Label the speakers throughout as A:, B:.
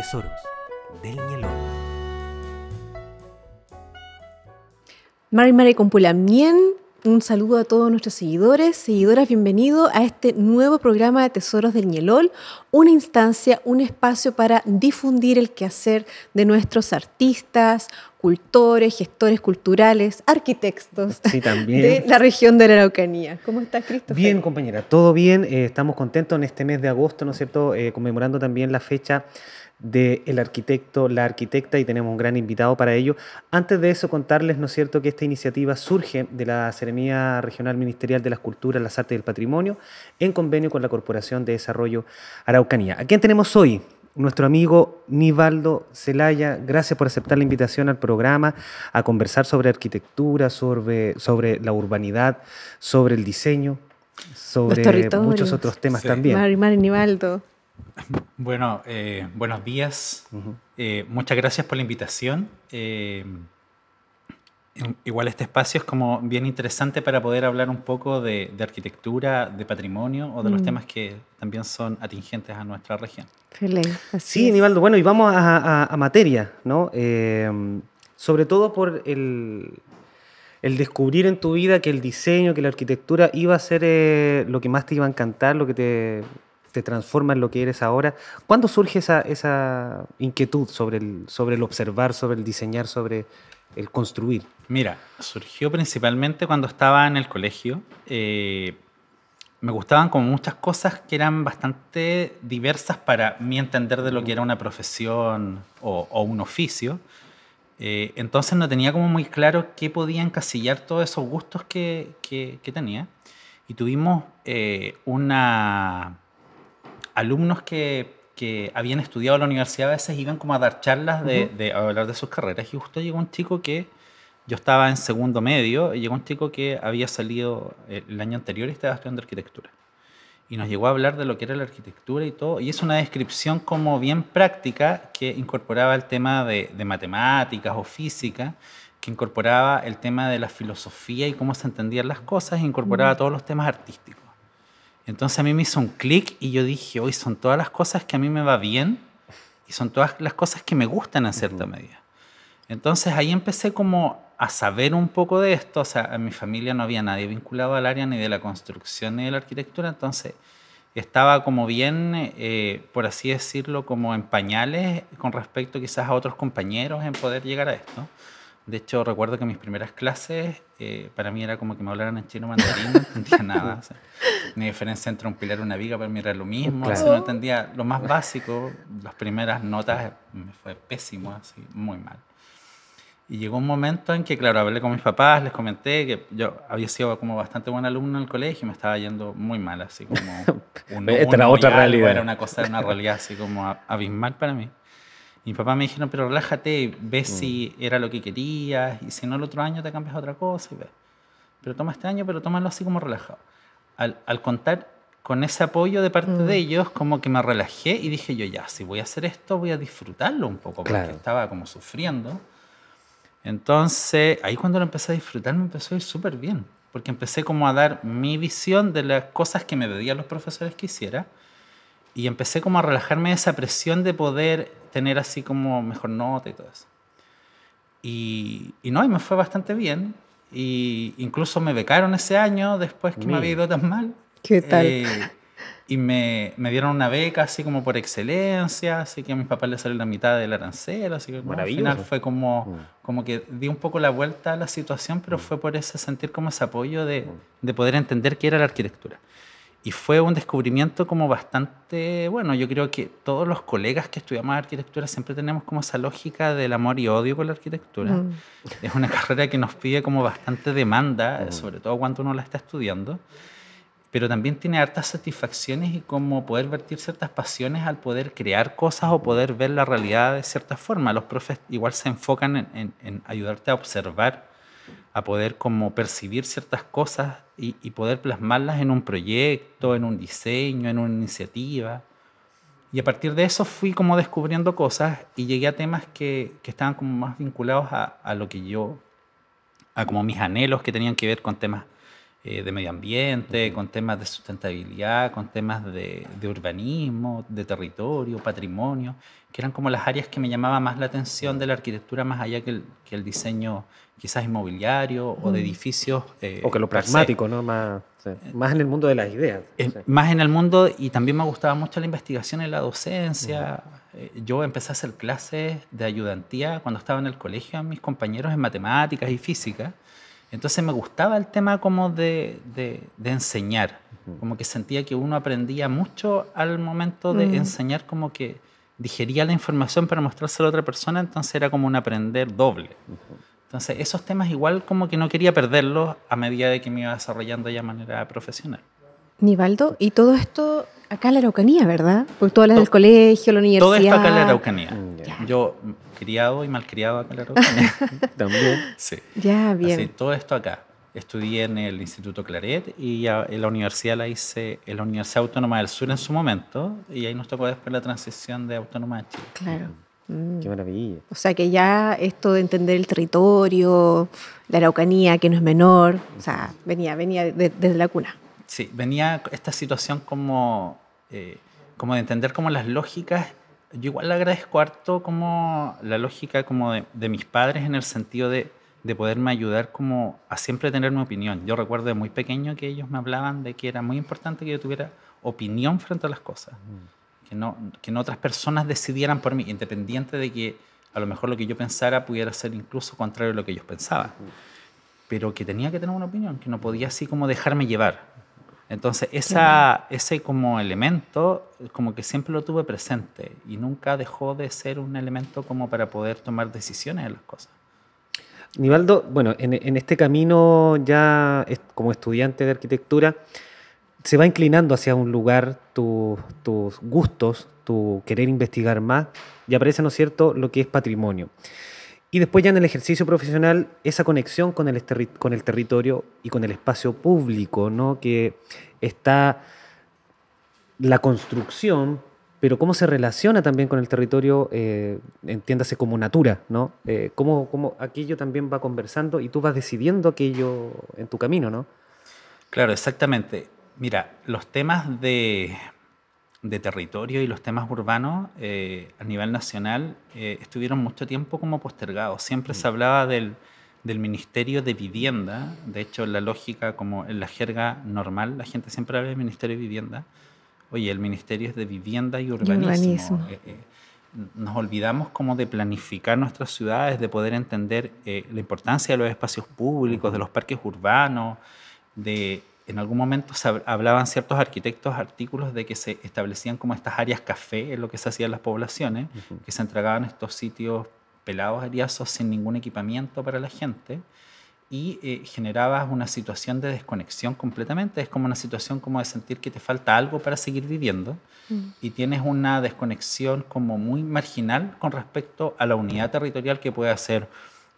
A: Tesoros del Ñelol.
B: Mari Compulamien, un saludo a todos nuestros seguidoras, bienvenido a este nuevo programa de Tesoros del Ñelol, una instancia, un espacio para difundir el quehacer de nuestros artistas, cultores, gestores culturales, arquitectos de la región de la Araucanía. ¿Cómo estás, Christopher?
A: Bien, compañera, todo bien. Estamos contentos en este mes de agosto, ¿no es cierto?, conmemorando también la fecha del arquitecto, la arquitecta, y tenemos un gran invitado para ello. Antes de eso, contarles, ¿no es cierto?, que esta iniciativa surge de la Seremía Regional Ministerial de las Culturas, las Artes y el Patrimonio, en convenio con la Corporación de Desarrollo Araucanía. ¿A quién tenemos hoy? Nuestro amigo Nivaldo Zelaya. Gracias por aceptar la invitación al programa a conversar sobre arquitectura, sobre la urbanidad, sobre el diseño, sobre muchos otros temas también.
B: Mari Nivaldo.
C: Bueno, buenos días. Muchas gracias por la invitación. Igual este espacio es como bien interesante para poder hablar un poco de arquitectura, de patrimonio o de los temas que también son atingentes a nuestra región.
A: Sí, Nivaldo, bueno, y vamos a materia, ¿no? Sobre todo por el descubrir en tu vida que el diseño, que la arquitectura iba a ser lo que más te iba a encantar, lo que te transforma en lo que eres ahora. ¿Cuándo surge esa inquietud sobre el observar, sobre el diseñar, sobre el construir?
C: Mira, surgió principalmente cuando estaba en el colegio. Me gustaban como muchas cosas que eran bastante diversas para mi entender de lo que era una profesión o un oficio. Entonces no tenía como muy claro qué podía encasillar todos esos gustos que tenía. Y tuvimos alumnos que habían estudiado en la universidad, a veces iban como a dar charlas a hablar de sus carreras, y justo llegó un chico que, yo estaba en segundo medio, y llegó un chico que había salido el año anterior y estaba estudiando arquitectura. Y nos llegó a hablar de lo que era la arquitectura y todo, y es una descripción como bien práctica que incorporaba el tema de matemáticas o física, que incorporaba el tema de la filosofía y cómo se entendían las cosas, e incorporaba todos los temas artísticos. Entonces a mí me hizo un clic y yo dije, hoy son todas las cosas que a mí me va bien y son todas las cosas que me gustan en cierta medida. Entonces ahí empecé como a saber un poco de esto. O sea, en mi familia no había nadie vinculado al área ni de la construcción ni de la arquitectura, entonces estaba como bien, por así decirlo, como en pañales con respecto quizás a otros compañeros en poder llegar a esto. De hecho, recuerdo que mis primeras clases, para mí era como que me hablaran en chino mandarín, no entendía nada. O sea, la diferencia entre un pilar y una viga para mí era lo mismo. Claro. Así no entendía lo más básico. Las primeras notas me fue pésimo, así, muy mal. Y llegó un momento en que, claro, hablé con mis papás, les comenté que yo había sido como bastante buen alumno en el colegio y me estaba yendo muy mal, así como
A: Esta era otra realidad.
C: Era una realidad así como abismal para mí. Y mi papá me dijeron, pero relájate, ve si era lo que querías, y si no el otro año te cambias a otra cosa, y ve. Pero toma este año, pero tómalo así como relajado. Al contar con ese apoyo de parte de ellos, como que me relajé y dije yo, ya, si voy a hacer esto, voy a disfrutarlo un poco, porque estaba como sufriendo. Entonces, ahí cuando lo empecé a disfrutar, me empezó a ir súper bien, porque empecé como a dar mi visión de las cosas que me pedían los profesores que hiciera, y empecé como a relajarme de esa presión de poder tener así como mejor nota y todo eso. Y me fue bastante bien. Y incluso me becaron ese año después que me había ido tan mal.
B: ¿Qué tal?
C: Y me dieron una beca así como por excelencia, así que a mis papás les salió la mitad del arancel, así que al final fue como que di un poco la vuelta a la situación, pero fue por ese sentir como ese apoyo de poder entender qué era la arquitectura. Y fue un descubrimiento como bastante, bueno, yo creo que todos los colegas que estudiamos arquitectura siempre tenemos como esa lógica del amor y odio con la arquitectura. Es una carrera que nos pide como bastante demanda, sobre todo cuando uno la está estudiando, pero también tiene hartas satisfacciones y como poder vertir ciertas pasiones al poder crear cosas o poder ver la realidad de cierta forma. Los profes igual se enfocan en ayudarte a observar, a poder como percibir ciertas cosas y poder plasmarlas en un proyecto, en un diseño, en una iniciativa. Y a partir de eso fui como descubriendo cosas y llegué a temas que estaban como más vinculados a lo que yo, a como mis anhelos que tenían que ver con temas de medio ambiente, con temas de sustentabilidad, con temas de urbanismo, de territorio, patrimonio, que eran como las áreas que me llamaban más la atención de la arquitectura, más allá que el diseño quizás inmobiliario o de edificios.
A: O que lo
C: per se.
A: pragmático, ¿no? Más, sí, más en el mundo de las ideas. Sí.
C: Más en el mundo, y también me gustaba mucho la investigación y la docencia. Yo empecé a hacer clases de ayudantía cuando estaba en el colegio a mis compañeros en matemáticas y física. Entonces me gustaba el tema como de enseñar, como que sentía que uno aprendía mucho al momento de enseñar, como que digería la información para mostrársela a otra persona, entonces era como un aprender doble. Entonces esos temas igual como que no quería perderlos a medida de que me iba desarrollando ya de manera profesional.
B: Nivaldo, y todo esto acá en la Araucanía, ¿verdad? Porque tú hablas del colegio, la universidad.
C: Todo esto acá en la Araucanía.
B: Ya.
C: Yo criado y malcriado acá en la Araucanía.
A: También.
C: Sí.
B: Ya, bien.
C: Así, todo esto acá. Estudié en el Instituto Claret y en la universidad la hice en la Universidad Autónoma del Sur en su momento, y ahí nos tocó después la transición de Autónoma de Chile.
B: Claro.
A: Qué maravilla.
B: O sea que ya esto de entender el territorio, la Araucanía, que no es menor, o sea, venía desde la cuna.
C: Sí, venía esta situación como de entender como las lógicas. Yo igual le agradezco harto como la lógica como de mis padres, en el sentido de poderme ayudar como a siempre tener mi opinión. Yo recuerdo de muy pequeño que ellos me hablaban de que era muy importante que yo tuviera opinión frente a las cosas. Que no otras personas decidieran por mí, independiente de que a lo mejor lo que yo pensara pudiera ser incluso contrario a lo que ellos pensaban. Pero que tenía que tener una opinión, que no podía así como dejarme llevar. Entonces ese como elemento como que siempre lo tuve presente y nunca dejó de ser un elemento como para poder tomar decisiones en las cosas.
A: Nivaldo, bueno, en este camino ya como estudiante de arquitectura, se va inclinando hacia un lugar tus gustos, tu querer investigar más, y aparece, ¿no es cierto?, lo que es patrimonio. Y después ya en el ejercicio profesional, esa conexión con el territorio y con el espacio público, ¿no?, que está la construcción, pero cómo se relaciona también con el territorio, entiéndase como natura, ¿no? Cómo aquello también va conversando y tú vas decidiendo aquello en tu camino, ¿no?
C: Claro, exactamente. Mira, los temas de territorio y los temas urbanos a nivel nacional estuvieron mucho tiempo como postergados. Siempre se hablaba del Ministerio de Vivienda. De hecho, en la lógica, como en la jerga normal, la gente siempre habla del Ministerio de Vivienda. Oye, el Ministerio es de Vivienda y Urbanismo. Nos olvidamos como de planificar nuestras ciudades, de poder entender la importancia de los espacios públicos, de los parques urbanos, en algún momento se hablaban ciertos artículos de que se establecían como estas áreas café en lo que se hacía en las poblaciones, que se entregaban estos sitios pelados, ariazos, sin ningún equipamiento para la gente, y generabas una situación de desconexión completamente. Es como una situación como de sentir que te falta algo para seguir viviendo, y tienes una desconexión como muy marginal con respecto a la unidad territorial que puede ser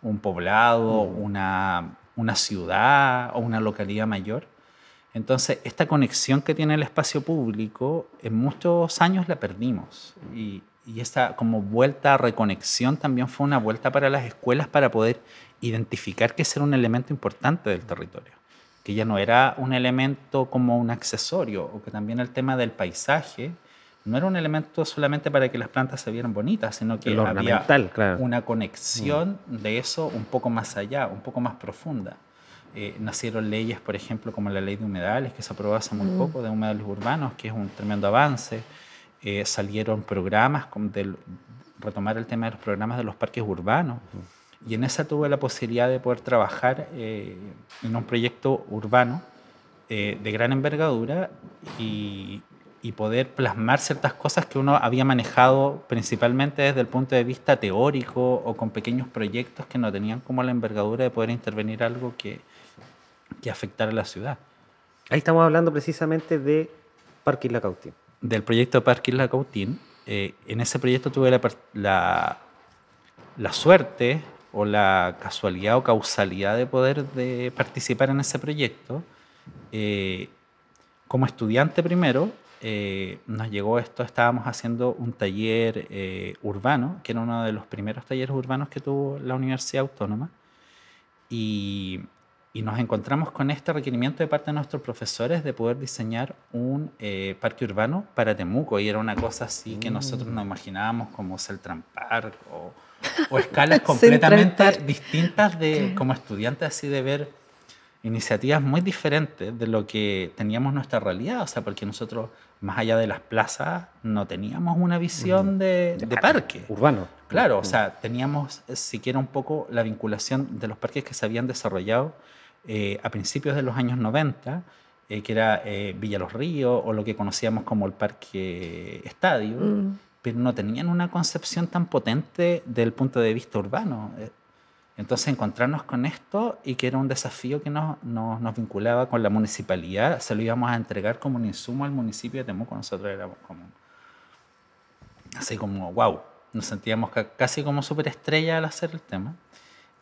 C: un poblado, una ciudad o una localidad mayor. Entonces, esta conexión que tiene el espacio público, en muchos años la perdimos. Y esa como vuelta a reconexión también fue una vuelta para las escuelas, para poder identificar que ese era un elemento importante del territorio, que ya no era un elemento como un accesorio, o que también el tema del paisaje no era un elemento solamente para que las plantas se vieran bonitas, sino que había una conexión de eso un poco más allá, un poco más profunda. Nacieron leyes, por ejemplo, como la ley de humedales, que se aprobó hace muy poco, de humedales urbanos, que es un tremendo avance. Salieron programas, retomar el tema de los programas de los parques urbanos, y en esa tuve la posibilidad de poder trabajar en un proyecto urbano de gran envergadura y poder plasmar ciertas cosas que uno había manejado principalmente desde el punto de vista teórico, o con pequeños proyectos que no tenían como la envergadura de poder intervenir algo que afectara a la ciudad.
A: Ahí estamos hablando precisamente de Parque Isla Cautín.
C: Del proyecto Parque Isla Cautín. En ese proyecto tuve la suerte o la casualidad o causalidad de poder participar en ese proyecto. Como estudiante primero, nos llegó esto, estábamos haciendo un taller urbano, que era uno de los primeros talleres urbanos que tuvo la Universidad Autónoma, y Y nos encontramos con este requerimiento de parte de nuestros profesores de poder diseñar un parque urbano para Temuco. Y era una cosa así que nosotros nos imaginábamos como Central Park o escalas completamente distintas de como estudiantes, así de ver iniciativas muy diferentes de lo que teníamos nuestra realidad. O sea, porque nosotros, más allá de las plazas, no teníamos una visión de parque
A: urbano.
C: Claro, o sea, teníamos siquiera un poco la vinculación de los parques que se habían desarrollado a principios de los años 90, que era Villa Los Ríos o lo que conocíamos como el Parque Estadio, pero no tenían una concepción tan potente del punto de vista urbano. Entonces encontrarnos con esto y que era un desafío que nos vinculaba con la municipalidad, se lo íbamos a entregar como un insumo al municipio de Temuco. Nosotros éramos como, así como, wow, nos sentíamos casi como superestrella al hacer el tema.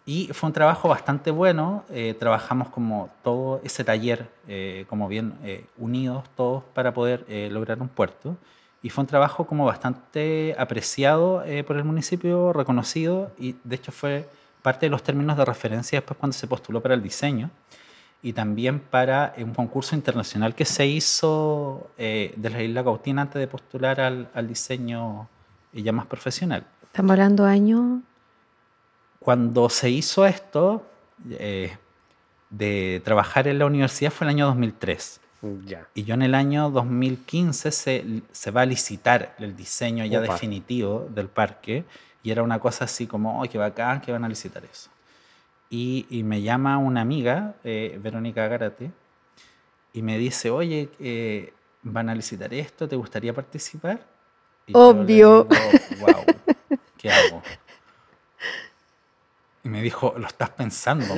C: Y fue un trabajo bastante bueno, trabajamos como todo ese taller, como bien unidos todos para poder lograr un puerto. Y fue un trabajo como bastante apreciado por el municipio, reconocido, y de hecho fue parte de los términos de referencia después cuando se postuló para el diseño y también para un concurso internacional que se hizo de la Isla Cautín antes de postular al diseño ya más profesional.
B: ¿Estamos hablando año?
C: Cuando se hizo esto de trabajar en la universidad fue el año 2003.
A: Ya.
C: Y yo en el año 2015 se va a licitar el diseño ya definitivo del parque. Y era una cosa así como, ¡ay, qué bacán que van a licitar eso! Y me llama una amiga, Verónica Gárate, y me dice, oye, van a licitar esto, ¿te gustaría participar? Y
B: obvio.
C: yo le digo, wow, ¿qué hago? Y me dijo, ¿lo estás pensando?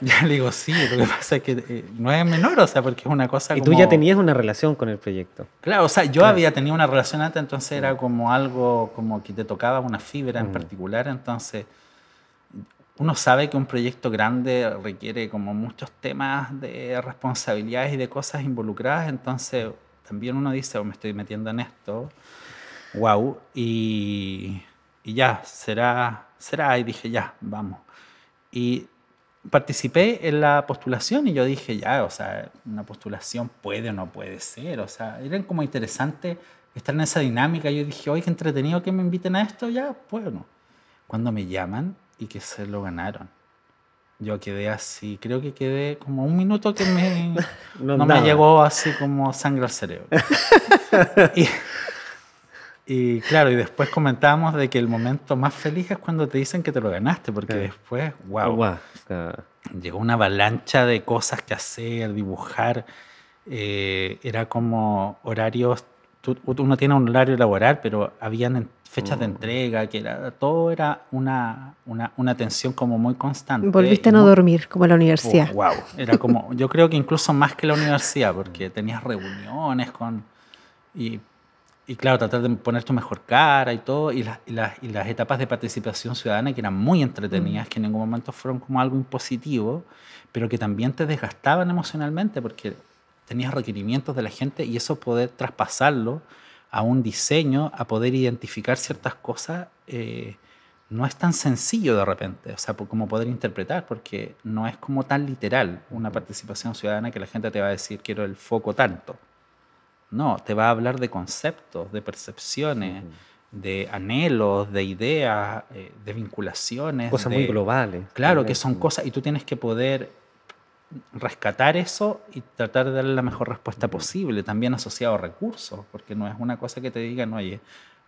C: Ya le digo, sí, lo que pasa es que no es menor, o sea, porque es una cosa
A: y
C: como...
A: tú ya tenías una relación con el proyecto.
C: Claro, o sea, yo había tenido una relación antes, entonces era como algo como que te tocaba una fibra en particular, entonces uno sabe que un proyecto grande requiere como muchos temas de responsabilidades y de cosas involucradas, entonces también uno dice, oh, me estoy metiendo en esto, wow, y ya, será, y dije, ya, vamos. Y participé en la postulación y yo dije, ya, o sea, una postulación puede o no puede ser, o sea, era como interesante estar en esa dinámica. Yo dije, oye, qué entretenido que me inviten a esto, ya, bueno. Cuando me llaman y que se lo ganaron, yo quedé así, creo que quedé como un minuto que no me llegó así como sangre al cerebro. Y claro, y después comentábamos de que el momento más feliz es cuando te dicen que te lo ganaste, porque después, wow, llegó una avalancha de cosas que hacer, dibujar. Era como horarios, uno tiene un horario laboral, pero habían fechas de entrega, todo era una tensión como muy constante.
B: Volviste a no dormir, como en la universidad.
C: Wow, era como, yo creo que incluso más que la universidad, porque tenías reuniones y claro, tratar de poner tu mejor cara y todo, y las etapas de participación ciudadana que eran muy entretenidas, que en ningún momento fueron como algo impositivo, pero que también te desgastaban emocionalmente porque tenías requerimientos de la gente y eso poder traspasarlo a un diseño, a poder identificar ciertas cosas, no es tan sencillo de repente, o sea, como poder interpretar, porque no es como tan literal una participación ciudadana que la gente te va a decir quiero el foco tanto. No, te va a hablar de conceptos, de percepciones, de anhelos, de ideas, de vinculaciones.
A: Cosas muy globales.
C: Claro, que son cosas y tú tienes que poder rescatar eso y tratar de darle la mejor respuesta posible, también asociado a recursos, porque no es una cosa que te digan, oye,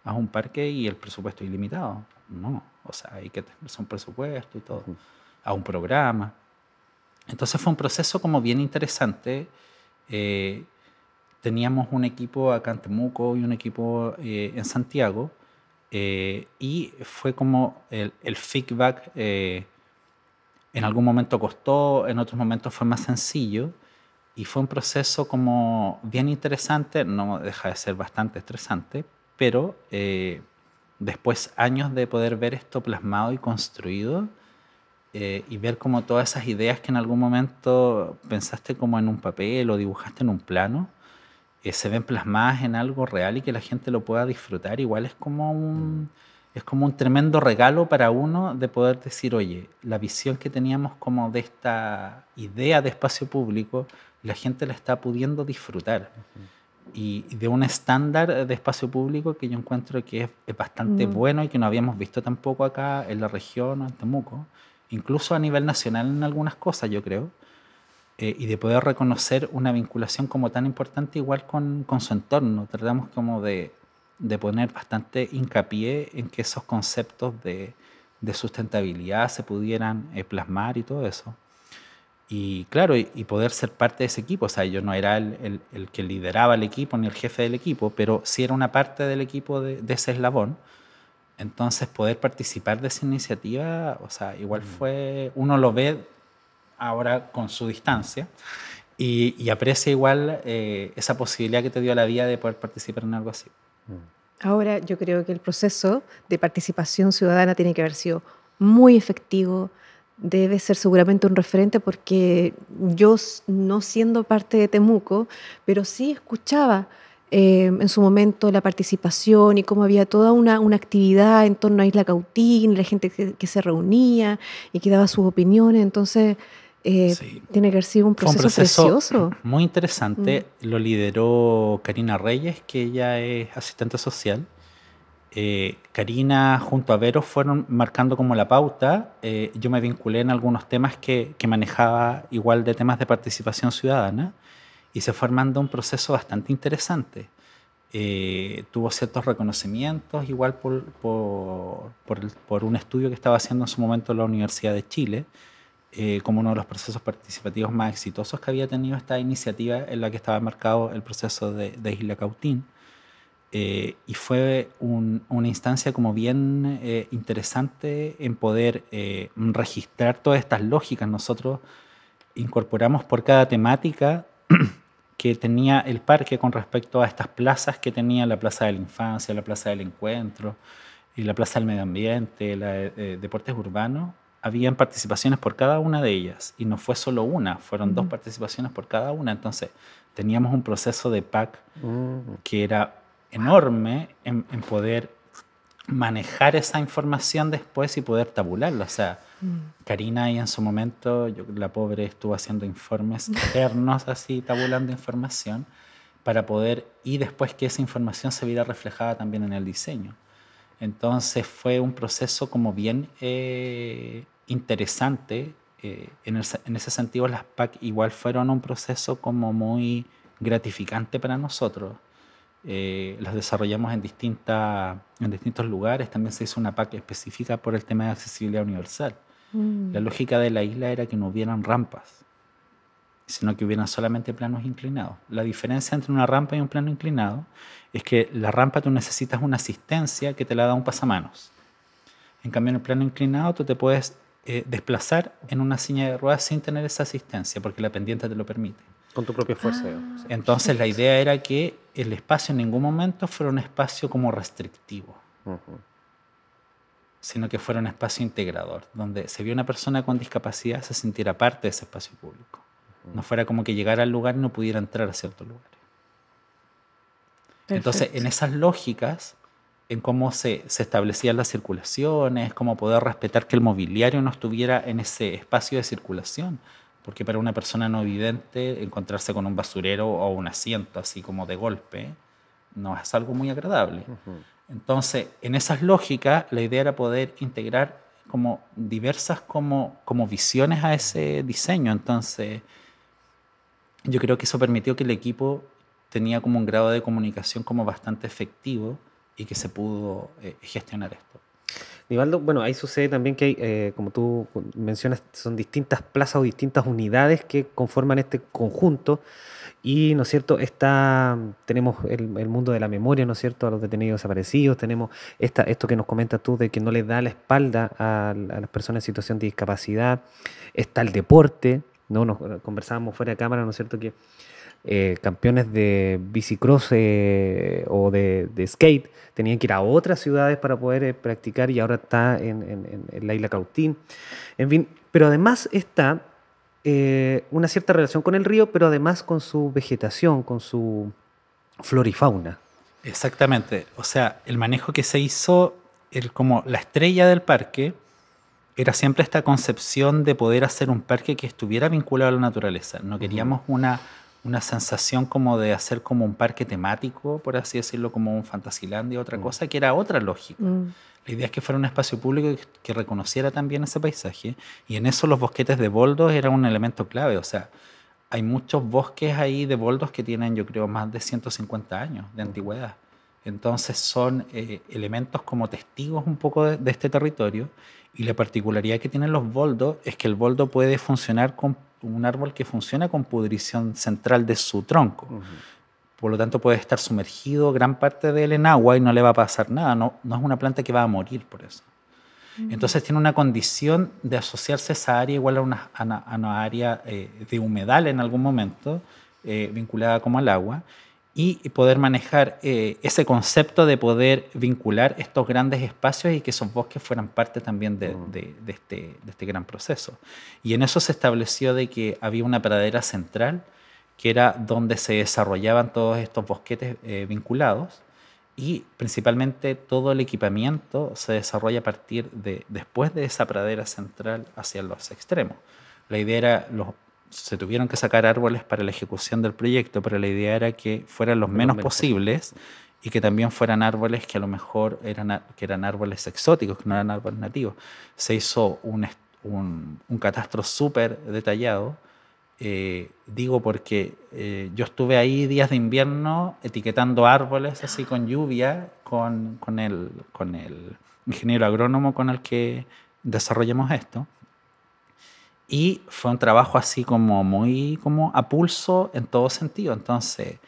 C: haz un parque y el presupuesto es ilimitado. No, o sea, hay que tener un presupuesto y todo, a un programa. Entonces fue un proceso como bien interesante. Teníamos un equipo acá en Temuco y un equipo en Santiago y fue como el feedback en algún momento costó, en otros momentos fue más sencillo y fue un proceso como bien interesante, no deja de ser bastante estresante, pero después años de poder ver esto plasmado y construido y ver como todas esas ideas que en algún momento pensaste como en un papel o dibujaste en un plano, se ven plasmadas en algo real y que la gente lo pueda disfrutar, igual es como es como un tremendo regalo para uno de poder decir, oye, la visión que teníamos como de esta idea de espacio público, la gente la está pudiendo disfrutar. Y de un estándar de espacio público que yo encuentro que es bastante bueno y que no habíamos visto tampoco acá en la región o en Temuco, incluso a nivel nacional en algunas cosas, yo creo, y de poder reconocer una vinculación como tan importante igual con su entorno. Tratamos como de poner bastante hincapié en que esos conceptos de sustentabilidad se pudieran plasmar y todo eso. Y claro, y poder ser parte de ese equipo. O sea, yo no era el que lideraba el equipo ni el jefe del equipo, pero sí era una parte del equipo de ese eslabón. Entonces, poder participar de esa iniciativa, o sea, igual fue, uno lo ve ahora con su distancia y aprecia igual esa posibilidad que te dio la vida de poder participar en algo así.
B: Ahora, yo creo que el proceso de participación ciudadana tiene que haber sido muy efectivo. Debe ser seguramente un referente porque yo, no siendo parte de Temuco, pero sí escuchaba en su momento la participación y cómo había toda una actividad en torno a Isla Cautín, la gente que se reunía y que daba sus opiniones. Entonces,
C: Sí.
B: tiene que haber sido un
C: Fue un
B: proceso
C: proceso
B: precioso.
C: muy interesante. Lo lideró Karina Reyes, que ella es asistente social. Karina junto a Vero fueron marcando como la pauta. Yo me vinculé en algunos temas que manejaba igual de temas de participación ciudadana y se fue armando un proceso bastante interesante. Tuvo ciertos reconocimientos igual por un estudio que estaba haciendo en su momento la Universidad de Chile, como uno de los procesos participativos más exitosos que había tenido esta iniciativa en la que estaba marcado el proceso de Isla Cautín. Y fue una instancia como bien interesante en poder registrar todas estas lógicas. Nosotros incorporamos por cada temática que tenía el parque con respecto a estas plazas que tenía la Plaza de la Infancia, la Plaza del Encuentro y la Plaza del Medio Ambiente, la de Deportes Urbanos. Habían participaciones por cada una de ellas y no fue solo una, fueron dos participaciones por cada una. Entonces teníamos un proceso de PAC que era enorme en poder manejar esa información después y poder tabularla. O sea, Karina ahí en su momento, la pobre estuvo haciendo informes eternos así, tabulando información para poder, y después que esa información se viera reflejada también en el diseño. Entonces fue un proceso como bien interesante. En ese sentido las PAC igual fueron un proceso como muy gratificante para nosotros. Las desarrollamos en distintos lugares. También se hizo una PAC específica por el tema de accesibilidad universal. La lógica de la isla era que no hubieran rampas, sino que hubieran solamente planos inclinados. La diferencia entre una rampa y un plano inclinado es que la rampa tú necesitas una asistencia que te la da un pasamanos. En cambio, en el plano inclinado tú te puedes desplazar en una silla de ruedas sin tener esa asistencia, porque la pendiente te lo permite.
A: Con tu propia fuerza.
C: Entonces la idea era que el espacio en ningún momento fuera un espacio como restrictivo, sino que fuera un espacio integrador, donde si había una persona con discapacidad se sintiera parte de ese espacio público. No fuera como que llegara al lugar y no pudiera entrar a ciertos lugares. Perfecto. Entonces, en esas lógicas, en cómo se establecían las circulaciones, cómo poder respetar que el mobiliario no estuviera en ese espacio de circulación, porque para una persona no vidente encontrarse con un basurero o un asiento así como de golpe no es algo muy agradable. Entonces, en esas lógicas, la idea era poder integrar como diversas como visiones a ese diseño. Entonces, yo creo que eso permitió que el equipo tenía como un grado de comunicación como bastante efectivo y que se pudo gestionar esto.
A: Nivaldo, bueno, ahí sucede también que hay, como tú mencionas, son distintas plazas o distintas unidades que conforman este conjunto y, ¿no es cierto?, tenemos el mundo de la memoria, ¿no es cierto?, a los detenidos desaparecidos, tenemos esto que nos comentas tú de que no les da la espalda a las personas en situación de discapacidad, está el deporte, ¿no? Nos conversábamos fuera de cámara, ¿no es cierto?, que campeones de bicicross o de skate tenían que ir a otras ciudades para poder practicar y ahora está en la Isla Cautín. En fin, pero además está una cierta relación con el río, pero además con su vegetación, con su flora y fauna.
C: Exactamente. O sea, el manejo que se hizo como la estrella del parque era siempre esta concepción de poder hacer un parque que estuviera vinculado a la naturaleza. No queríamos una sensación como de hacer como un parque temático, por así decirlo, como un Fantasylandia, otra cosa, que era otra lógica. La idea es que fuera un espacio público que reconociera también ese paisaje, y en eso los bosquetes de boldos eran un elemento clave. O sea, hay muchos bosques ahí de boldos que tienen, yo creo, más de 150 años de antigüedad. Entonces son elementos como testigos un poco de este territorio, y la particularidad que tienen los boldos es que el boldo puede funcionar con un árbol que funciona con pudrición central de su tronco. Por lo tanto, puede estar sumergido gran parte de él en agua y no le va a pasar nada. No es una planta que va a morir por eso. Entonces tiene una condición de asociarse a esa área igual a una área de humedal en algún momento, vinculada como al agua, y poder manejar ese concepto de poder vincular estos grandes espacios y que esos bosques fueran parte también de este gran proceso. Y en eso se estableció de que había una pradera central, que era donde se desarrollaban todos estos bosquetes vinculados, y principalmente todo el equipamiento se desarrolla a partir después de esa pradera central hacia los extremos. La idea era, se tuvieron que sacar árboles para la ejecución del proyecto, pero la idea era que fueran los menos posibles y que también fueran árboles que a lo mejor eran árboles exóticos, que no eran árboles nativos. Se hizo un catastro súper detallado. Digo porque yo estuve ahí días de invierno etiquetando árboles así con lluvia con el ingeniero agrónomo con el que desarrollamos esto, y fue un trabajo así como muy como a pulso en todo sentido. Entonces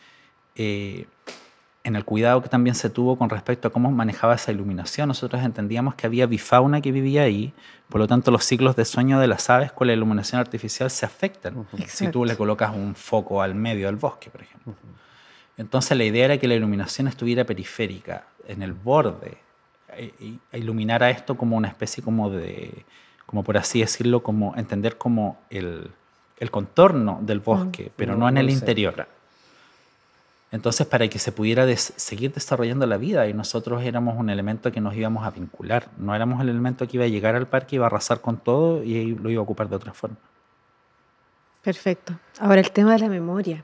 C: en el cuidado que también se tuvo con respecto a cómo manejaba esa iluminación, nosotros entendíamos que había bifauna que vivía ahí, por lo tanto los ciclos de sueño de las aves con la iluminación artificial se afectan si tú le colocas un foco al medio del bosque, por ejemplo. Entonces la idea era que la iluminación estuviera periférica, en el borde, e iluminara esto como una especie como de, como por así decirlo, como entender como el contorno del bosque, pero no en el interior. Entonces, para que se pudiera seguir desarrollando la vida, y nosotros éramos un elemento que nos íbamos a vincular, no éramos el elemento que iba a llegar al parque, iba a arrasar con todo y lo iba a ocupar de otra forma.
B: Perfecto. Ahora el tema de la memoria.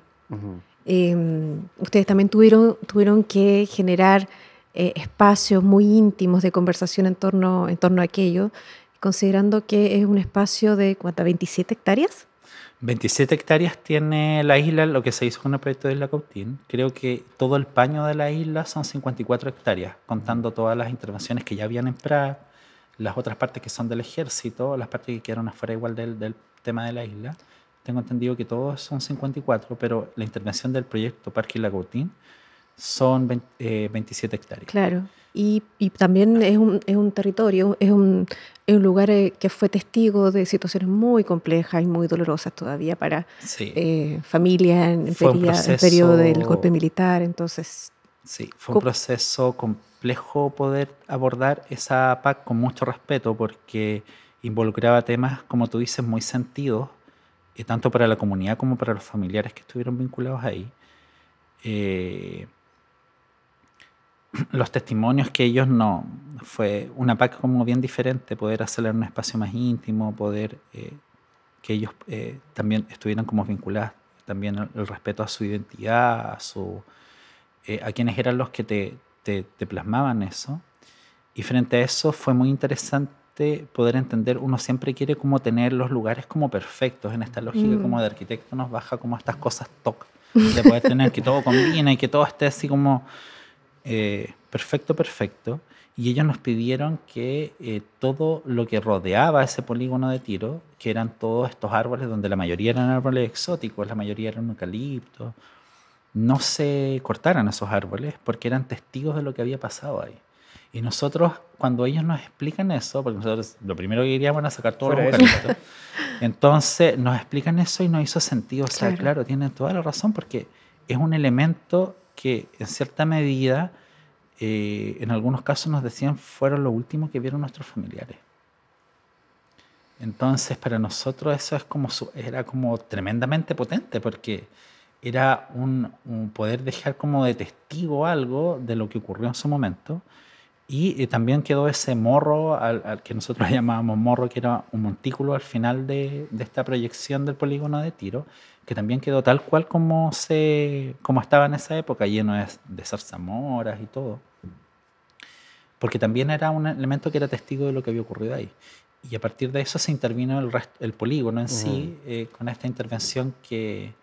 B: Ustedes también tuvieron que generar espacios muy íntimos de conversación en torno a aquello, considerando que es un espacio de ¿cuántas? 27 hectáreas.
C: 27 hectáreas tiene la isla, lo que se hizo con el proyecto de Isla Cautín. Creo que todo el paño de la isla son 54 hectáreas, contando todas las intervenciones que ya habían en Prat, las otras partes que son del ejército, las partes que quedaron afuera igual del tema de la isla. Tengo entendido que todos son 54, pero la intervención del proyecto Parque Isla Cautín son 27 hectáreas.
B: Claro, y también es un territorio, es un lugar que fue testigo de situaciones muy complejas y muy dolorosas todavía para familias en el periodo del golpe militar. Entonces,
C: sí, fue un proceso complejo poder abordar esa PAC con mucho respeto, porque involucraba temas, como tú dices, muy sentidos, tanto para la comunidad como para los familiares que estuvieron vinculados ahí. Los testimonios que ellos fue una PAC como bien diferente, poder hacerla en un espacio más íntimo, poder que ellos también estuvieran como vinculados, también el respeto a su identidad, a quienes eran los que te plasmaban eso. Y frente a eso fue muy interesante poder entender, uno siempre quiere como tener los lugares como perfectos, en esta lógica como de arquitecto nos baja como estas cosas de poder tener que todo combina y que todo esté así como perfecto, y ellos nos pidieron que todo lo que rodeaba ese polígono de tiro, que eran todos estos árboles donde la mayoría eran árboles exóticos, la mayoría eran eucaliptos, no se cortaran esos árboles porque eran testigos de lo que había pasado ahí. Y nosotros, cuando ellos nos explican eso, porque nosotros lo primero que queríamos era sacar todos los eucaliptos, entonces nos explican eso y nos hizo sentido. O sea, claro, tienen toda la razón, porque es un elemento que en cierta medida, en algunos casos nos decían, fueron lo último que vieron nuestros familiares. Entonces, para nosotros eso era como tremendamente potente, porque era un poder dejar como de testigo algo de lo que ocurrió en su momento, Y también quedó ese morro, al que nosotros llamábamos morro, que era un montículo al final de esta proyección del polígono de tiro, que también quedó tal cual como estaba en esa época, lleno de zarzamoras y todo. Porque también era un elemento que era testigo de lo que había ocurrido ahí. Y a partir de eso se intervino el polígono en sí, con esta intervención que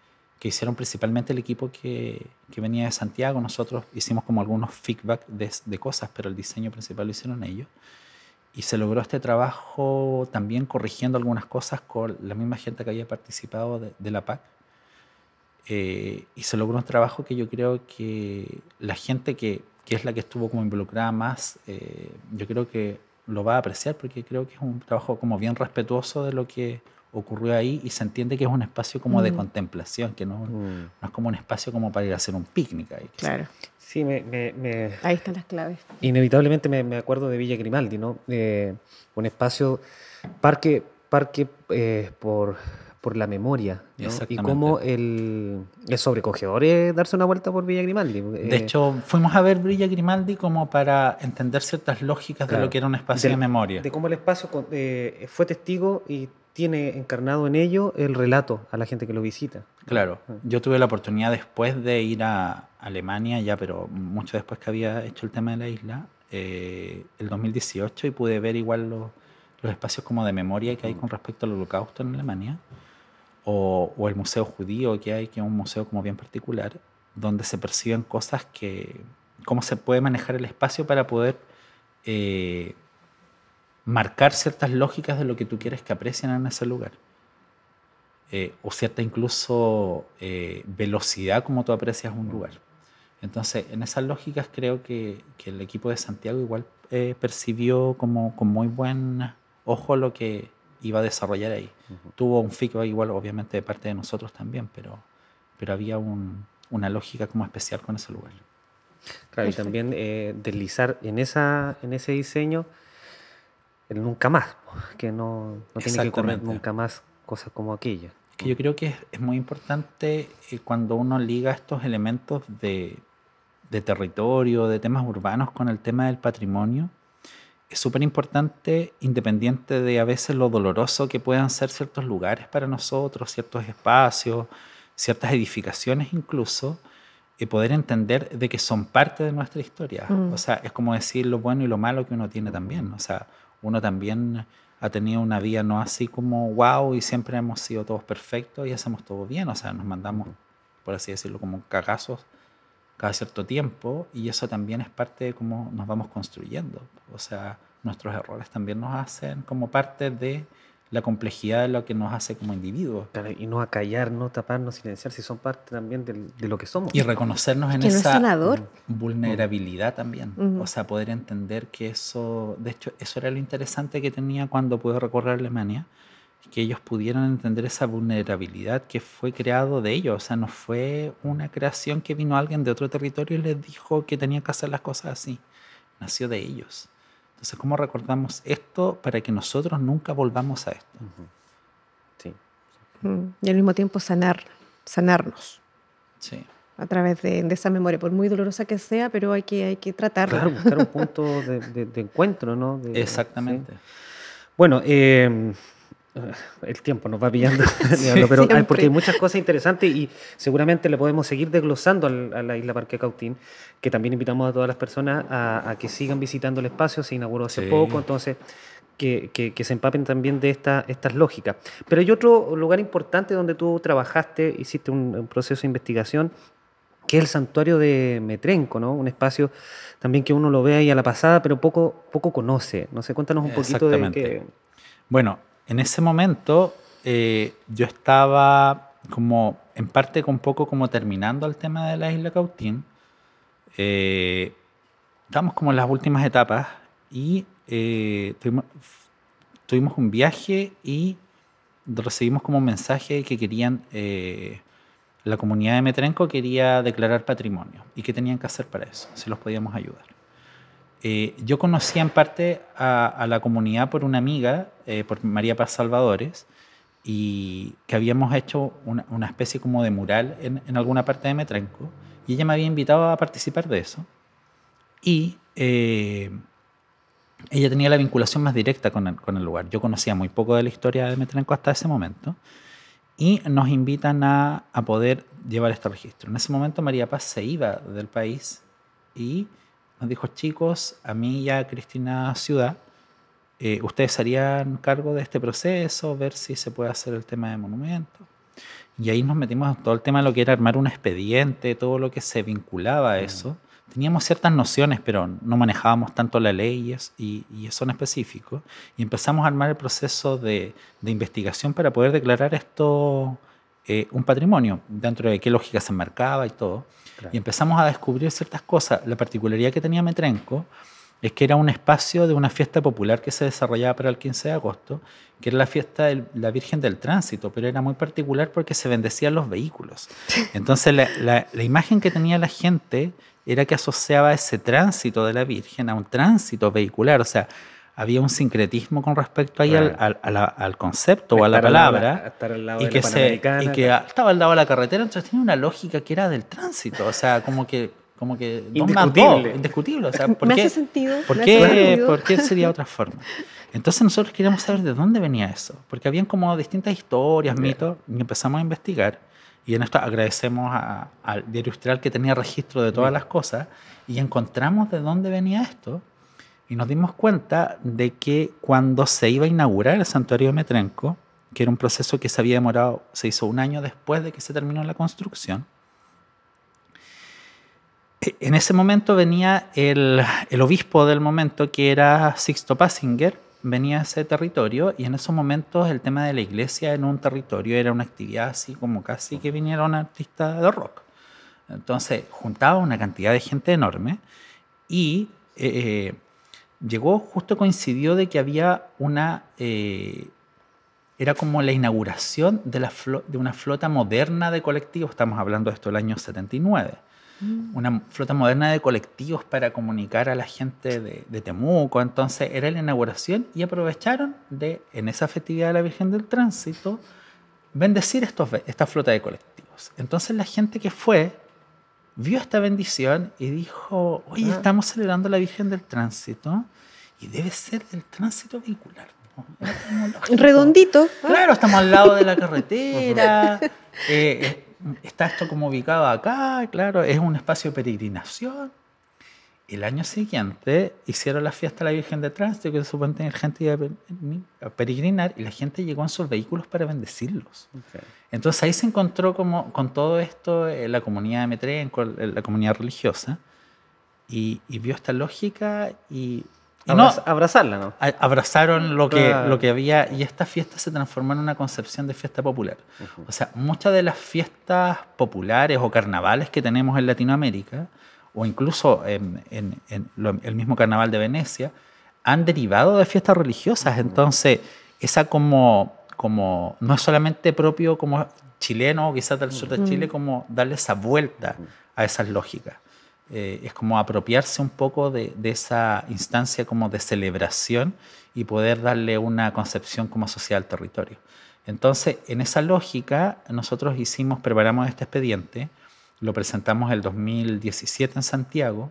C: hicieron principalmente el equipo que venía de Santiago. Nosotros hicimos como algunos feedback de cosas, pero el diseño principal lo hicieron ellos. Y se logró este trabajo también corrigiendo algunas cosas con la misma gente que había participado de la PAC. Y se logró un trabajo que yo creo que la gente que es la que estuvo como involucrada más, yo creo que lo va a apreciar, porque creo que es un trabajo como bien respetuoso de lo que ocurrió ahí, y se entiende que es un espacio como de contemplación, que no es como un espacio como para ir a hacer un picnic ahí.
B: Claro.
A: Sí,
B: ahí están las claves.
A: Inevitablemente me acuerdo de Villa Grimaldi, ¿no? Un espacio, parque por la memoria, ¿no? Y cómo es sobrecogedor darse una vuelta por Villa Grimaldi.
C: De hecho, fuimos a ver Villa Grimaldi como para entender ciertas lógicas de lo que era un espacio de memoria.
A: De cómo el espacio fue testigo y tiene encarnado en ello el relato a la gente que lo visita.
C: Claro, yo tuve la oportunidad después de ir a Alemania, ya, pero mucho después que había hecho el tema de la isla, el 2018, y pude ver igual los espacios como de memoria que hay con respecto al Holocausto en Alemania, o el Museo Judío que hay, que es un museo como bien particular, donde se perciben cosas cómo se puede manejar el espacio para poder marcar ciertas lógicas de lo que tú quieres que aprecien en ese lugar. O cierta incluso velocidad como tú aprecias un lugar. Entonces, en esas lógicas creo que el equipo de Santiago igual percibió como con muy buen ojo lo que iba a desarrollar ahí. Tuvo un feedback igual, obviamente, de parte de nosotros también, pero había una lógica como especial con ese lugar.
A: Claro, y también deslizar en ese diseño el nunca más, que no tiene que ocurrir nunca más cosas como aquella.
C: Que yo creo que es muy importante cuando uno liga estos elementos de territorio, de temas urbanos con el tema del patrimonio. Es súper importante, independiente de a veces lo doloroso que puedan ser ciertos lugares para nosotros, ciertos espacios, ciertas edificaciones incluso, poder entender de que son parte de nuestra historia. O sea, es como decir lo bueno y lo malo que uno tiene también. O sea, uno también ha tenido una vida no así como wow y siempre hemos sido todos perfectos y hacemos todo bien. O sea, nos mandamos, por así decirlo, como cagazos cada cierto tiempo, y eso también es parte de cómo nos vamos construyendo. O sea, nuestros errores también nos hacen como parte de la complejidad de lo que nos hace como individuos.
A: Claro, y no acallar, no tapar, no silenciar, si son parte también de lo que somos.
C: Y reconocernos en esa vulnerabilidad también. O sea, poder entender que eso, de hecho, eso era lo interesante que tenía cuando pude recorrer Alemania, que ellos pudieran entender esa vulnerabilidad que fue creado de ellos. O sea, no fue una creación que vino alguien de otro territorio y les dijo que tenían que hacer las cosas así. Nació de ellos. Entonces, ¿cómo recordamos esto para que nosotros nunca volvamos a esto?
A: Sí.
B: Y al mismo tiempo sanarnos.
C: Sí.
B: A través de esa memoria, por muy dolorosa que sea, pero hay que tratarla.
A: Claro, buscar un punto de encuentro, ¿no?
C: Exactamente.
A: ¿Sí? Bueno, el tiempo nos va pillando, pero porque hay muchas cosas interesantes y seguramente le podemos seguir desglosando a la Isla Parque Cautín, que también invitamos a todas las personas a que sigan visitando el espacio. Se inauguró hace poco, entonces que se empapen también de estas lógicas. Pero hay otro lugar importante donde tú trabajaste, hiciste un proceso de investigación, que es el santuario de Metrenco, ¿no? Un espacio también que uno lo ve ahí a la pasada, pero poco conoce. No sé, cuéntanos un poquito de qué.
C: Bueno, en ese momento yo estaba como, en parte un poco como terminando el tema de la Isla Cautín. Estábamos como en las últimas etapas y tuvimos un viaje y recibimos como un mensaje que querían, la comunidad de Metrenco quería declarar patrimonio y qué tenían que hacer para eso, si los podíamos ayudar. Yo conocía en parte a la comunidad por una amiga, por María Paz Salvadores, y que habíamos hecho una especie como de mural en alguna parte de Metrenco, y ella me había invitado a participar de eso. Y ella tenía la vinculación más directa con el lugar. Yo conocía muy poco de la historia de Metrenco hasta ese momento. Y nos invitan a poder llevar este registro. En ese momento María Paz se iba del país y nos dijo, chicos, a mí y a Cristina Ciudad, ustedes se harían cargo de este proceso, ver si se puede hacer el tema de monumentos. Y ahí nos metimos en todo el tema de lo que era armar un expediente, todo lo que se vinculaba a eso. Teníamos ciertas nociones, pero no manejábamos tanto las leyes y eso en específico. Y empezamos a armar el proceso de investigación para poder declarar esto un patrimonio, dentro de qué lógica se enmarcaba y todo. Claro. Y empezamos a descubrir ciertas cosas. La particularidad que tenía Metrenco es que era un espacio de una fiesta popular que se desarrollaba para el 15 de agosto, que era la fiesta de la Virgen del Tránsito, pero era muy particular porque se bendecían los vehículos. Entonces la imagen que tenía la gente era que asociaba ese tránsito de la Virgen a un tránsito vehicular, o sea, había un sincretismo con respecto ahí al concepto o a la palabra, y que estaba al lado de la carretera, entonces tenía una lógica que era del tránsito, o sea, como que indiscutible. O sea,
B: ¿por qué? ¿Me hace sentido?
C: ¿Por qué sería otra forma? Entonces nosotros queríamos saber de dónde venía eso, porque habían como distintas historias, mitos, y empezamos a investigar. Y en esto agradecemos al Diario Austral que tenía registro de todas las cosas, y encontramos de dónde venía esto, y nos dimos cuenta de que cuando se iba a inaugurar el santuario de Metrenco, que era un proceso que se había demorado, se hizo un año después de que se terminó la construcción, en ese momento venía el obispo del momento, que era Sixto Pasinger, venía a ese territorio, y en esos momentos el tema de la iglesia en un territorio era una actividad así como casi que viniera un artista de rock. Entonces juntaba una cantidad de gente enorme y llegó, justo coincidió de que había era como la inauguración de una flota moderna de colectivos, estamos hablando de esto del año 79. Una flota moderna de colectivos para comunicar a la gente de Temuco. Entonces era la inauguración y aprovecharon en esa festividad de la Virgen del Tránsito, bendecir esta flota de colectivos. Entonces la gente que fue vio esta bendición y dijo, oye, estamos celebrando la Virgen del Tránsito y debe ser del tránsito vehicular, ¿no?
B: Redondito.
C: Claro, estamos al lado de la carretera. Está esto como ubicado acá, claro, es un espacio de peregrinación. El año siguiente hicieron la fiesta de la Virgen de Tránsito, que supuestamente la gente iba a peregrinar, y la gente llegó en sus vehículos para bendecirlos. Okay. Entonces ahí se encontró con todo esto la comunidad de Metrenco, la comunidad religiosa, y vio esta lógica y
A: abrazarla, ¿no?
C: Abrazaron lo que había, y esta fiesta se transformó en una concepción de fiesta popular. O sea, muchas de las fiestas populares o carnavales que tenemos en Latinoamérica, o incluso el mismo carnaval de Venecia, han derivado de fiestas religiosas. Entonces, esa como no es solamente propio como chileno o quizás del sur de Chile, como darle esa vuelta a esas lógicas. Es como apropiarse un poco de esa instancia como de celebración y poder darle una concepción como social al territorio. Entonces, en esa lógica, nosotros preparamos este expediente, lo presentamos el 2017 en Santiago,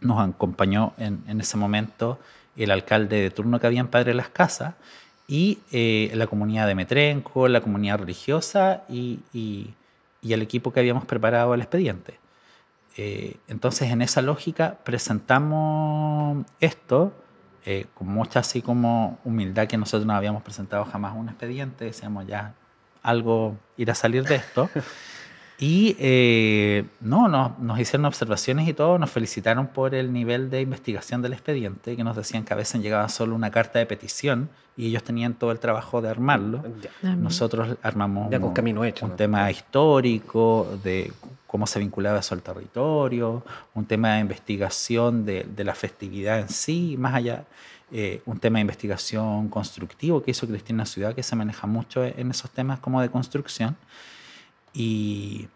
C: nos acompañó en ese momento el alcalde de turno que había en Padre Las Casas y la comunidad de Metrenco, la comunidad religiosa y el equipo que habíamos preparado el expediente. Entonces, en esa lógica presentamos esto con mucha así como humildad, que nosotros no habíamos presentado jamás un expediente, decíamos ya algo irá a salir de esto. Y nos hicieron observaciones y todo, nos felicitaron por el nivel de investigación del expediente, que nos decían que a veces llegaba solo una carta de petición y ellos tenían todo el trabajo de armarlo. Nosotros armamos
A: con camino hecho,
C: un tema histórico de cómo se vinculaba eso al territorio, un tema de investigación de la festividad en sí, más allá, un tema de investigación constructivo que hizo Cristina Ciudad, que se maneja mucho en esos temas como de construcción. Y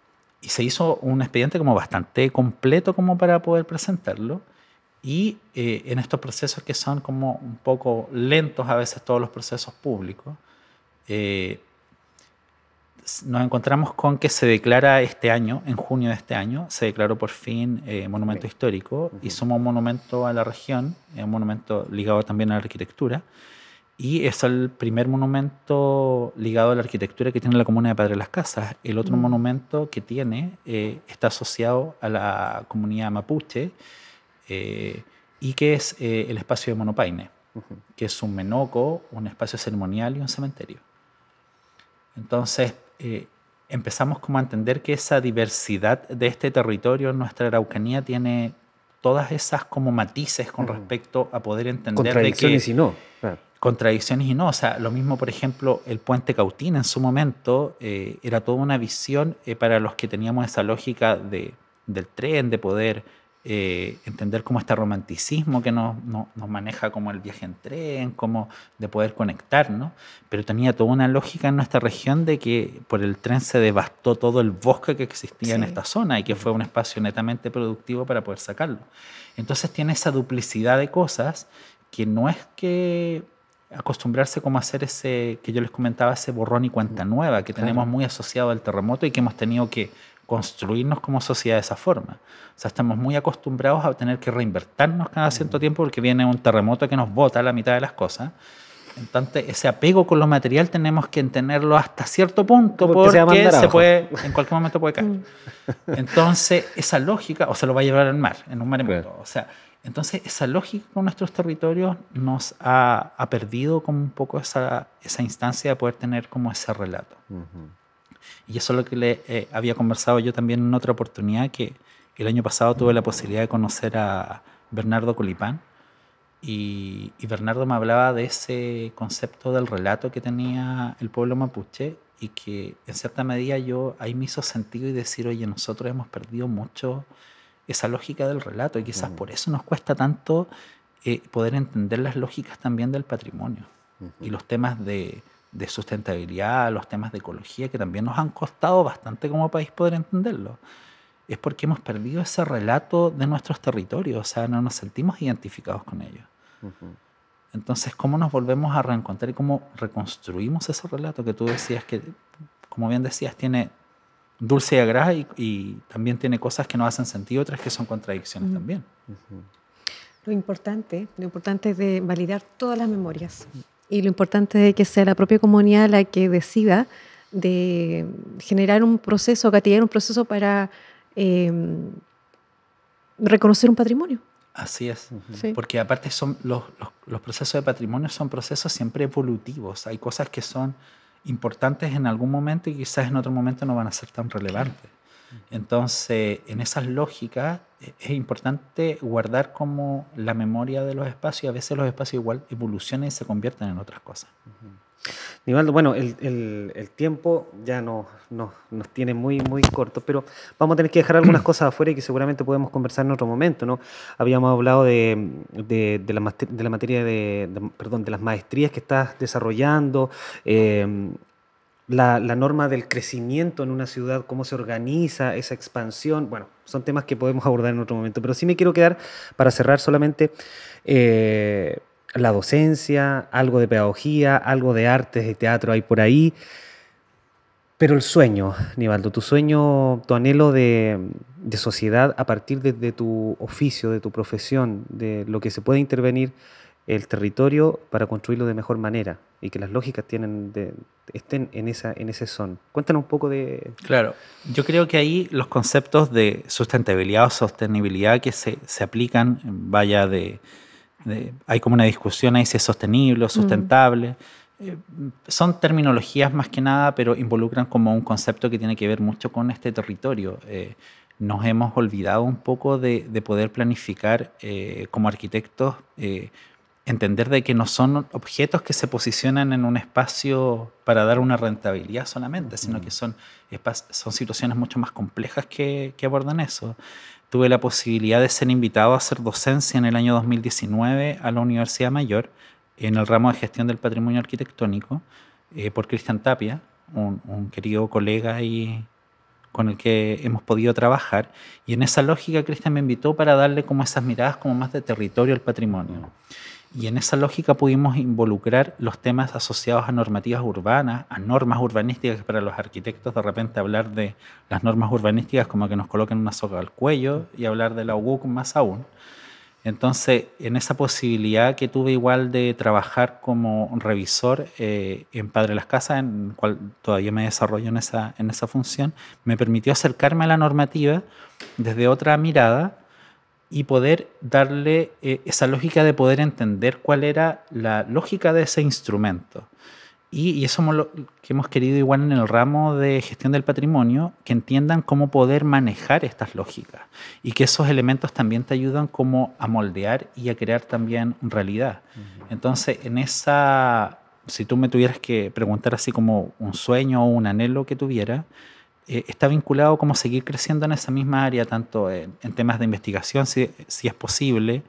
C: se hizo un expediente como bastante completo como para poder presentarlo, y en estos procesos que son como un poco lentos a veces, todos los procesos públicos, nos encontramos con que se declara este año, en junio de este año, se declaró por fin monumento histórico y somos un monumento a la región, un monumento ligado también a la arquitectura, y es el primer monumento ligado a la arquitectura que tiene la comuna de Padre Las Casas. El otro monumento que tiene está asociado a la comunidad mapuche y que es el espacio de Monopaine, que es un menoco, un espacio ceremonial y un cementerio. Entonces, empezamos como a entender que esa diversidad de este territorio en nuestra Araucanía tiene todas esas como matices con respecto a poder entender
A: contradicciones
C: de que,
A: y no. Claro.
C: Contradicciones y no. O sea, lo mismo, por ejemplo, el puente Cautín en su momento era toda una visión para los que teníamos esa lógica del tren, de poder entender como este romanticismo que nos maneja como el viaje en tren, como de poder conectar, ¿no? Pero tenía toda una lógica en nuestra región de que por el tren se devastó todo el bosque que existía en esta zona y que fue un espacio netamente productivo para poder sacarlo. Entonces tiene esa duplicidad de cosas que no es que acostumbrarse como a hacer ese, que yo les comentaba, ese borrón y cuenta nueva que tenemos muy asociado al terremoto y que hemos tenido que construirnos como sociedad de esa forma. O sea, estamos muy acostumbrados a tener que reinvertirnos cada cierto tiempo porque viene un terremoto que nos bota la mitad de las cosas. Entonces, ese apego con lo material tenemos que tenerlo hasta cierto punto porque se puede, en cualquier momento puede caer. Entonces, esa lógica, o se lo va a llevar al mar, en un maremoto. O sea, entonces, esa lógica con nuestros territorios nos ha perdido como un poco esa instancia de poder tener como ese relato. Y eso es lo que le había conversado yo también en otra oportunidad, que el año pasado tuve la posibilidad de conocer a Bernardo Colipán, y Bernardo me hablaba de ese concepto del relato que tenía el pueblo mapuche y que en cierta medida ahí me hizo sentido y decir, oye, nosotros hemos perdido mucho esa lógica del relato y quizás por eso nos cuesta tanto poder entender las lógicas también del patrimonio y los temas de sustentabilidad, los temas de ecología, que también nos han costado bastante como país poder entenderlo. Es porque hemos perdido ese relato de nuestros territorios, o sea, no nos sentimos identificados con ellos. Entonces, ¿cómo nos volvemos a reencontrar y cómo reconstruimos ese relato que tú decías que, como bien decías, tiene dulce y agraz y también tiene cosas que nos hacen sentido, otras que son contradicciones también?
B: Lo importante es de validar todas las memorias. Y lo importante es que sea la propia comunidad la que decida de generar un proceso, gatillar un proceso para reconocer un patrimonio.
C: Así es, porque aparte son los procesos de patrimonio son procesos siempre evolutivos. Hay cosas que son importantes en algún momento y quizás en otro momento no van a ser tan relevantes. Entonces, en esas lógicas es importante guardar como la memoria de los espacios, y a veces los espacios igual evolucionan y se convierten en otras cosas.
A: Nivaldo, bueno, el tiempo ya nos tiene muy, muy corto, pero vamos a tener que dejar algunas cosas afuera y que seguramente podemos conversar en otro momento, ¿no? Habíamos hablado de la materia de las maestrías que estás desarrollando, la norma del crecimiento en una ciudad, cómo se organiza esa expansión. Bueno, son temas que podemos abordar en otro momento, pero sí me quiero quedar, para cerrar solamente, la docencia, algo de pedagogía, algo de artes, de teatro hay por ahí. Pero el sueño, Nivaldo, tu sueño, tu anhelo de sociedad a partir de tu oficio, de tu profesión, de lo que se puede intervenir el territorio para construirlo de mejor manera y que las lógicas estén en ese son. Cuéntanos un poco de...
C: Claro, yo creo que ahí los conceptos de sustentabilidad o sostenibilidad que se aplican, hay como una discusión ahí si es sostenible o sustentable. Son terminologías más que nada, pero involucran como un concepto que tiene que ver mucho con este territorio. Nos hemos olvidado un poco de poder planificar como arquitectos, entender de que no son objetos que se posicionan en un espacio para dar una rentabilidad solamente, sino que son situaciones mucho más complejas que abordan eso. Tuve la posibilidad de ser invitado a hacer docencia en el año 2019 a la Universidad Mayor en el ramo de gestión del patrimonio arquitectónico por Cristian Tapia, un querido colega y con el que hemos podido trabajar. Y en esa lógica Cristian me invitó para darle como esas miradas como más de territorio al patrimonio. Y en esa lógica pudimos involucrar los temas asociados a normativas urbanas, a normas urbanísticas, que para los arquitectos de repente hablar de las normas urbanísticas como que nos coloquen una soga al cuello, y hablar de la UUC más aún. Entonces, en esa posibilidad que tuve igual de trabajar como revisor en Padre Las Casas, en el cual todavía me desarrollo en esa función, me permitió acercarme a la normativa desde otra mirada y poder darle esa lógica de poder entender cuál era la lógica de ese instrumento. Y eso es lo que hemos querido igual en el ramo de gestión del patrimonio, que entiendan cómo poder manejar estas lógicas y que esos elementos también te ayudan como a moldear y a crear también realidad. Entonces, si tú me tuvieras que preguntar así como un sueño o un anhelo que tuviera, está vinculado como seguir creciendo en esa misma área, tanto en temas de investigación, si es posible,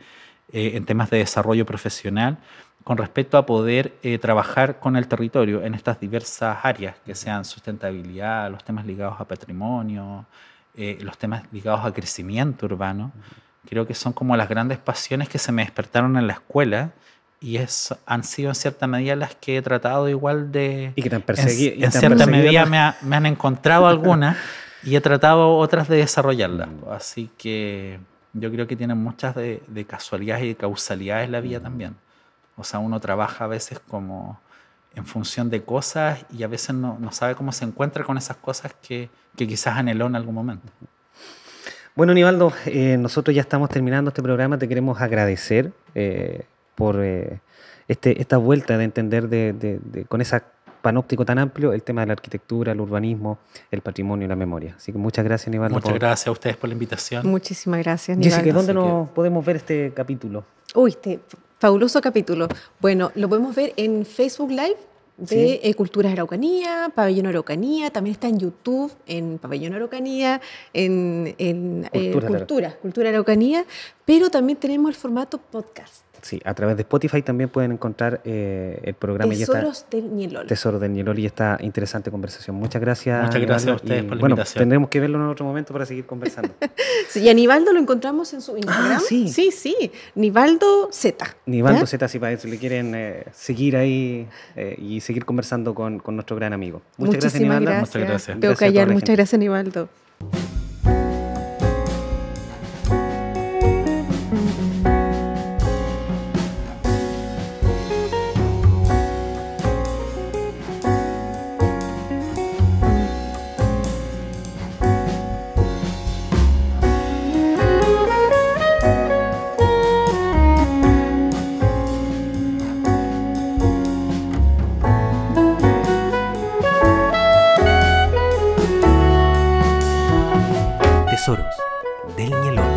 C: en temas de desarrollo profesional, con respecto a poder trabajar con el territorio en estas diversas áreas, que sean sustentabilidad, los temas ligados a patrimonio, los temas ligados a crecimiento urbano. Creo que son como las grandes pasiones que se me despertaron en la escuela, y han sido en cierta medida las que he tratado igual de...
A: Y que te han perseguido.
C: En cierta medida me han encontrado algunas y he tratado otras de desarrollarlas. Así que yo creo que tienen muchas de casualidades y de causalidades en la vida también. O sea, uno trabaja a veces como en función de cosas y a veces no sabe cómo se encuentra con esas cosas que quizás anheló en algún momento.
A: Bueno, Nivaldo, nosotros ya estamos terminando este programa. Te queremos agradecer por esta vuelta de entender con ese panóptico tan amplio el tema de la arquitectura, el urbanismo, el patrimonio y la memoria. Así que muchas gracias, Nivaldo.
C: Muchas gracias a ustedes por la invitación.
B: Muchísimas gracias, Nivaldo.
A: Jessica, ¿dónde nos podemos ver este capítulo?
B: Uy, fabuloso capítulo. Bueno, lo podemos ver en Facebook Live de Culturas Araucanía, Pabellón Araucanía, también está en YouTube, en Pabellón Araucanía, en Cultura Araucanía, pero también tenemos el formato podcast.
A: Sí, a través de Spotify también pueden encontrar el programa.
B: Tesoros del Ñelol.
A: Tesoros del Ñelol, y esta interesante conversación. Muchas gracias.
C: Muchas gracias a ustedes por la invitación.
A: Tendremos que verlo en otro momento para seguir conversando.
B: Sí, y a Nivaldo lo encontramos en su Instagram. Sí. Nivaldo Z.
A: Nivaldo Z, si para eso le quieren seguir ahí y seguir conversando con nuestro gran amigo. Muchas gracias, Nivaldo.
C: Muchas gracias.
B: Tengo que callar. Muchas gracias, Nivaldo.
D: Tesoros del Ñelol.